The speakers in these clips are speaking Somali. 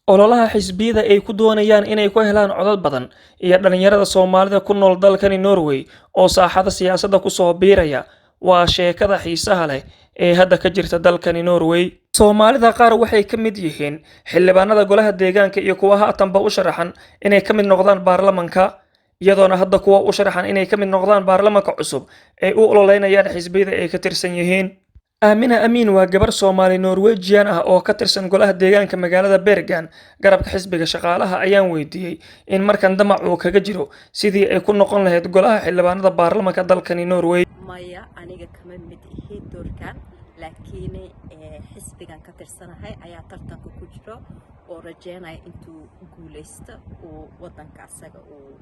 ololaha xisbiyada ay ku doonayaan inay ku helaan codad badan iyo dhalinyarada Soomaalida ku nool dalkani Norway oo saaxada siyaasadda ku soo biiraya waa sheekada xiisaha leh ee hadda ka jirta dalkani Norway. Soomaalida qaar waxay ka mid yihiin xildhibaanada golaha deegaanka iyo kuwa haatanba u sharaxan inay ka mid noqdaan baarlamaanka, iyadoona hadda kuwa u sharaxan inay ka mid noqdaan baarlamaanka cusub ay u ololeynayaan xisbiyada ay ka tirsan yihiin. Aamina Amiin waa gabar Soomaali Norwegian ah oo ka tirsan golaha deegaanka magaalada Bergen garabka xisbiga shaqaalaha ayaan weydiiyay in markan damac uu kaga jiro sidii ay ku noqon lahayd golaha xildhibaanada baarlamaanka dalkani Norway. maya aniga kama mid ihi doorkan laakiin xisbigan ka tirsanahay ayaa tartanka ku jiro oo rajeynaya intuu guuleysto oo wadanka asaga uu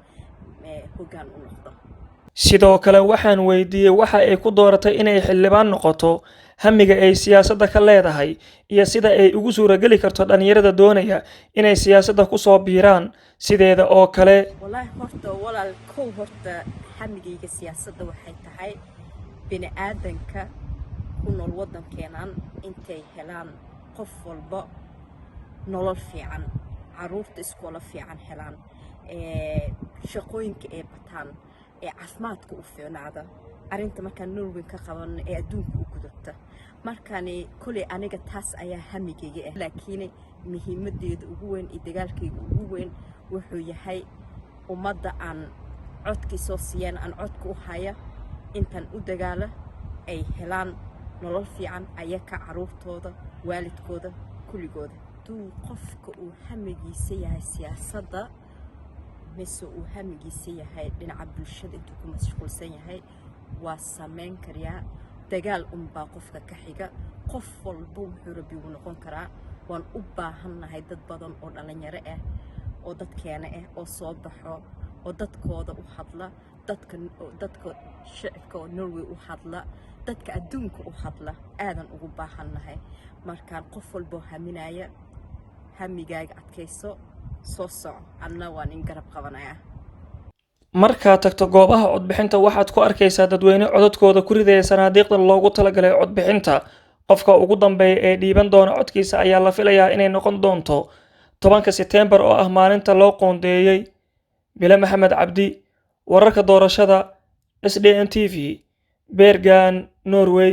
hoggaan u noqdo. Sidoo kale waxaan weydiiyay waxa ay ku dooratay inay xildhibaan noqoto, hamiga ay siyaasadda ka leedahay iyo sida ay ugu suuragali karto dhalinyarada doonaya inay siyaasadda ku soo biiraan sideeda oo kale. wallahi walaal horta hamigayga siyaasadda waxay tahay bini'aadanka ku nool wadankeenan intay helaan qof walba nolol fiican, caruurta iskoola fiican helaan, shaqooyinka ay bataan, caafimaadka u fiicnaada, arinta markaan Norway ka qaban ee adduunka u gudubta. markaani kulay aniga taas ayaa hamigayga ah, laakiin muhiimadeeda ugu weyn iyo dagaalkayga ugu weyn wuxuu yahay ummadda aan codkii soo siiyeen aan codka u haya intaan u dagaala ay helaan nolol fiican ayaka caruurtooda, waalidkooda, kuligooda. duu qofka uu hamigiisa yahay siyaasadda mise uu hamigiisa yahay dhinaca bulshada intuu ku mashquulsan yahay waa sameyn kariyaa. dagaal baa qofka ka xiga, qof walba wuxuu rabbi u noqon karaa. waan u baahannahay dad badan oo dhalinyaro ah oo dadkeena ah oo soo baxo oo dadkooda u hadla, dadka shacabka oo Norway u hadla, dadka adduunka u hadla. aadan ugu baahannahay markaan qof walba haminaya hamigaaga adkayso, soo soco, anna waan in garab qabanaya. Markaad tagto goobaha codbixinta waxaad ku arkaysaa dadweyne codadkooda ku ridaya sanaadiiqda loogu talagalay codbixinta. Qofka ugu dambeeya ee dhiiban doona codkiisa ayaa la filayaa inay noqon doonto 10 September oo ah maalinta loo qoondeeyay. Bila Maxamed Cabdi, wararka doorashada SDN TV, Bergen, Norway.